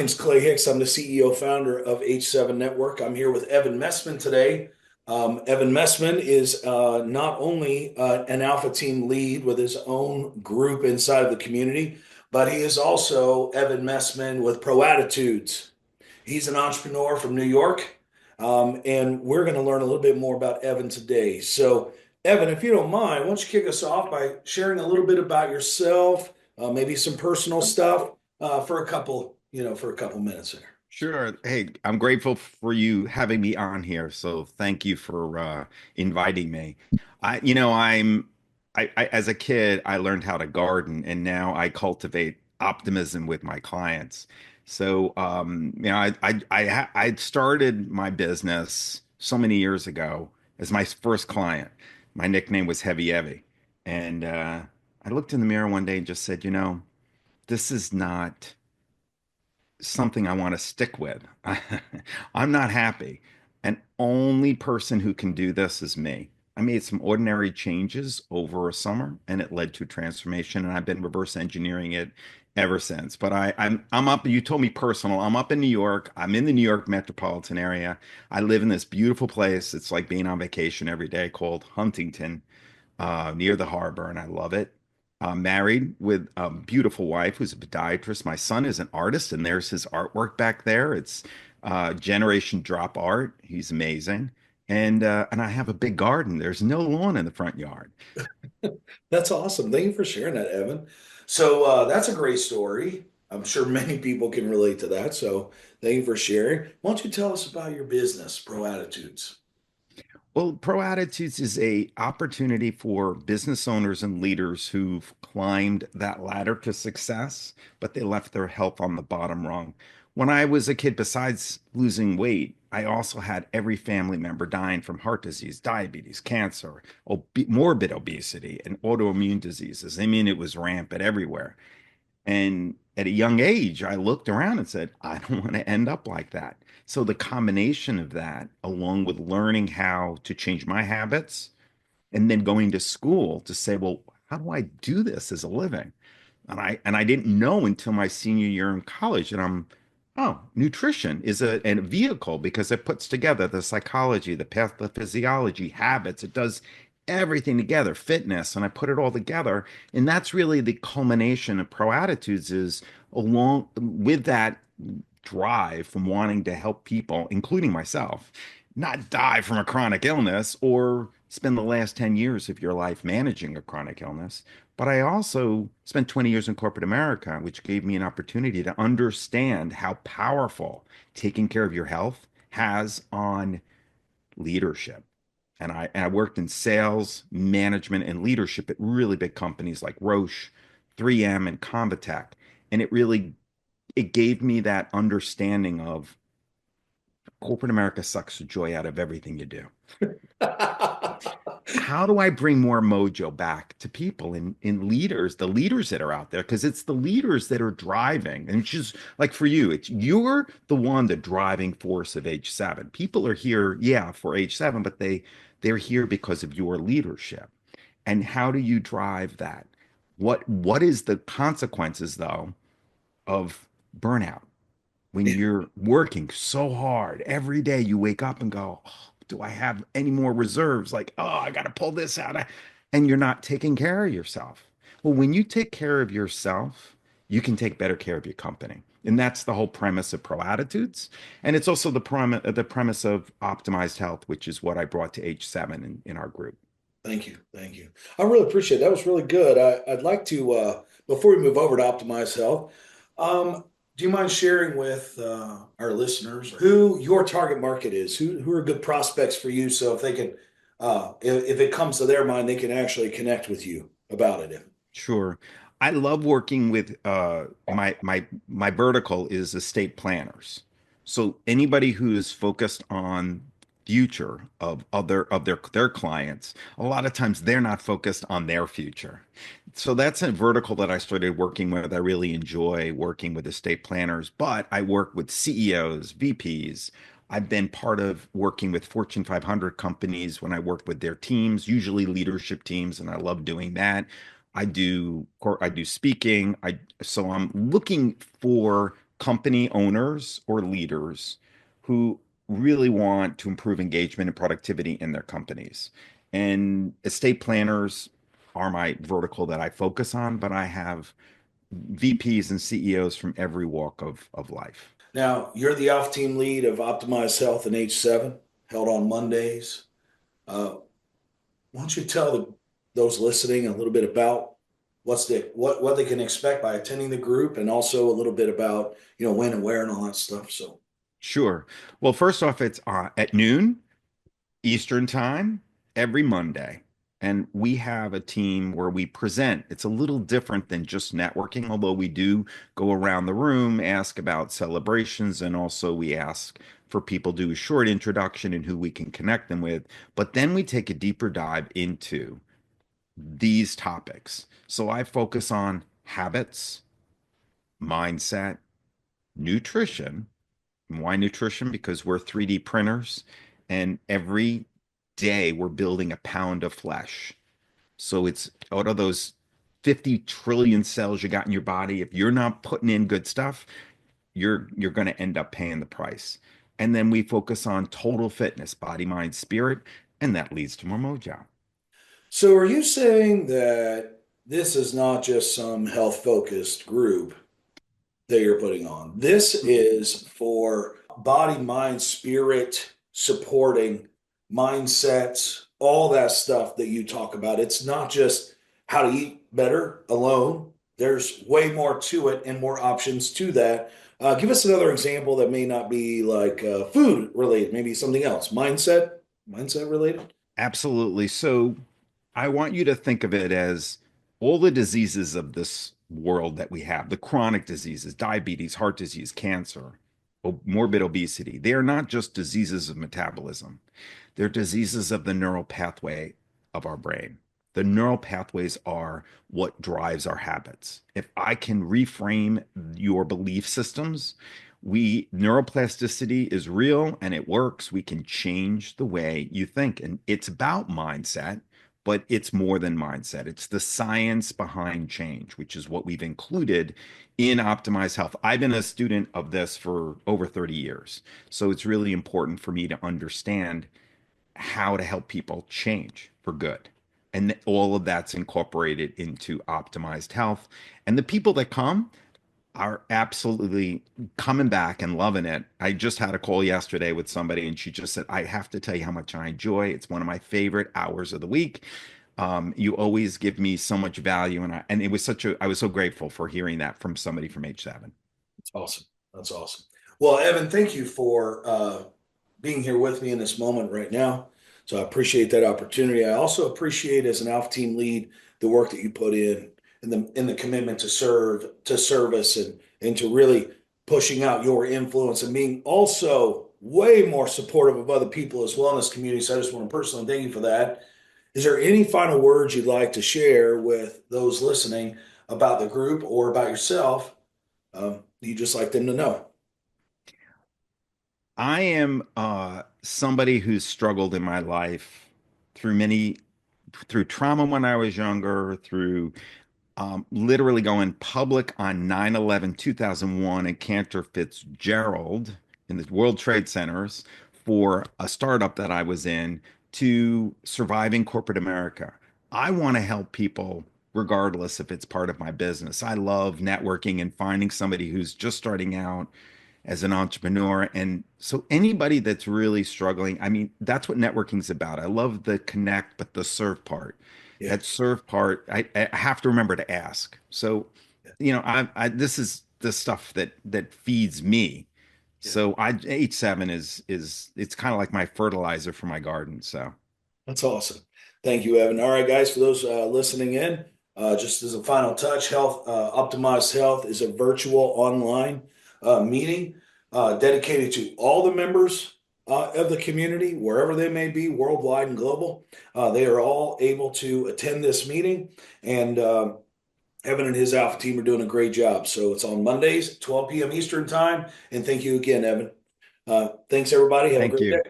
name's Clay Hicks. I'm the CEO founder of H7 Network. I'm here with Evan Mestman today. Evan Mestman is not only an Alpha Team lead with his own group inside of the community, but he is also Evan Mestman with Pro Attitudes. He's an entrepreneur from New York, and we're going to learn a little bit more about Evan today. So, Evan, if you don't mind, why don't you kick us off by sharing a little bit about yourself, maybe some personal stuff for a couple minutes there. Sure. Hey, I'm grateful for you having me on here. So thank you for inviting me. As a kid, I learned how to garden, and now I cultivate optimism with my clients. So, I started my business so many years ago as my first client. My nickname was Heavy Evie, and I looked in the mirror one day and just said, this is not something I want to stick with. I'm not happy. And only person who can do this is me. I made some ordinary changes over a summer and it led to transformation. And I've been reverse engineering it ever since. But I'm up, you told me personal. I'm up in New York. I'm in the New York metropolitan area. I live in this beautiful place. It's like being on vacation every day called Huntington, near the harbor, and I love it. I'm married with a beautiful wife who's a podiatrist. My son is an artist, and there's his artwork back there. It's generation drop art. He's amazing. And I have a big garden. There's no lawn in the front yard. That's awesome. Thank you for sharing that, Evan. So that's a great story. I'm sure many people can relate to that. So thank you for sharing. Why don't you tell us about your business, Pro Attitudes? Well, Pro Attitudes is a opportunity for business owners and leaders who've climbed that ladder to success, but they left their health on the bottom rung. When I was a kid, besides losing weight, I also had every family member dying from heart disease, diabetes, cancer, morbid obesity, and autoimmune diseases. I mean, it was rampant everywhere. And at a young age, I looked around and said, I don't want to end up like that. So the combination of that, along with learning how to change my habits and then going to school to say, well, how do I do this as a living? And I didn't know until my senior year in college. And nutrition is a vehicle because it puts together the psychology, the pathophysiology, habits. It does everything together, fitness, and I put it all together. And that's really the culmination of Pro Attitudes is along with that drive from wanting to help people, including myself, not die from a chronic illness or spend the last 10 years of your life managing a chronic illness. But I also spent 20 years in corporate America, which gave me an opportunity to understand how powerful taking care of your health has on leadership. And I worked in sales, management, and leadership at really big companies like Roche, 3M, and Convatec. And it gave me that understanding of corporate America sucks the joy out of everything you do. How do I bring more mojo back to people in leaders, the leaders that are out there? Because it's the leaders that are driving. And it's just like for you, it's you're the one, the driving force of H7. People are here, yeah, for H7, but they're here because of your leadership. And how do you drive that? What is the consequences though of burnout? When you're working so hard every day, you wake up and go, oh, do I have any more reserves? Like, oh, I got to pull this out. And you're not taking care of yourself. Well, when you take care of yourself, you can take better care of your company. And that's the whole premise of Pro Attitudes. And it's also the premise of optimized health, which is what I brought to H7 in our group. Thank you. Thank you. I really appreciate it. That was really good. I'd like to, before we move over to Optimize Health, do you mind sharing with our listeners who your target market is? Who are good prospects for you? So if they can, if it comes to their mind, they can actually connect with you about it. Sure. I love working with my vertical is estate planners. So anybody who is focused on future of their clients, a lot of times they're not focused on their future. So that's a vertical that I started working with. I really enjoy working with estate planners, but I work with CEOs, VPs. I've been part of working with Fortune 500 companies when I work with their teams, usually leadership teams, and I love doing that. I do speaking. So I'm looking for company owners or leaders who really want to improve engagement and productivity in their companies. And estate planners are my vertical that I focus on, but I have VPs and CEOs from every walk of life. Now, you're the Alpha Team lead of Optimized Health and H7, held on Mondays. Uh, why don't you tell those listening a little bit about what they can expect by attending the group, and also a little bit about when and where and all that stuff. So, Sure. Well, first off, it's at noon Eastern time every Monday. And we have a team where we present. It's a little different than just networking, although we do go around the room, ask about celebrations, and also we ask for people to do a short introduction and who we can connect them with. But then we take a deeper dive into these topics. So I focus on habits, mindset, nutrition. Why nutrition? Because we're 3D printers, and every day we're building a pound of flesh. So it's out of those 50 trillion cells you got in your body. If you're not putting in good stuff, you're going to end up paying the price. And then we focus on total fitness, body, mind, spirit, and that leads to more mojo. so are you saying that this is not just some health focused group that you're putting on? This is for body, mind, spirit supporting mindsets, all that stuff that you talk about. It's not just how to eat better alone. There's way more to it and more options to that. Give us another example that may not be like food related, maybe something else. Mindset related. Absolutely. So I want you to think of it as all the diseases of this world that we have, the chronic diseases, diabetes, heart disease, cancer, morbid obesity. They are not just diseases of metabolism. They're diseases of the neural pathway of our brain. The neural pathways are what drives our habits. If I can reframe your belief systems, neuroplasticity is real and it works. We can change the way you think. And it's about mindset, but it's more than mindset. It's the science behind change, which is what we've included in Optimized Health. I've been a student of this for over 30 years. So it's really important for me to understand how to help people change for good. And all of that's incorporated into Optimized Health. And the people that come are absolutely coming back and loving it. I just had a call yesterday with somebody, and she just said, I have to tell you how much I enjoy. It's one of my favorite hours of the week. You always give me so much value. And it was I was so grateful for hearing that from somebody from H7. That's awesome. That's awesome. Well, Evan, thank you for being here with me in this moment right now. So I appreciate that opportunity. I also appreciate, as an Alpha Team lead, the work that you put in the commitment to service, and to really pushing out your influence, and being also way more supportive of other people as well in this community. So I just want to personally thank you for that. Is there any final words you'd like to share with those listening about the group or about yourself? You just like them to know. I am somebody who's struggled in my life through through trauma when I was younger, through literally going public on 9/11 2001 in Cantor Fitzgerald in the World Trade Centers for a startup that I was in, to surviving corporate America. I want to help people regardless if it's part of my business. I love networking and finding somebody who's just starting out as an entrepreneur. And so anybody that's really struggling, I mean, that's what networking's about. I love the connect, but the serve part. Yeah, That serve part, I have to remember to ask. So, yeah, this is the stuff that feeds me. yeah. So H7 is it's kind of like my fertilizer for my garden. So That's awesome. Thank you, Evan. All right, guys, for those listening in, just as a final touch, Optimized Health is a virtual online meeting dedicated to all the members of the community, wherever they may be, worldwide and global. They are all able to attend this meeting, and Evan and his Alpha team are doing a great job. So it's on Mondays, 12 p.m. Eastern time. And thank you again, Evan. Thanks, everybody. Have a thank great you. day.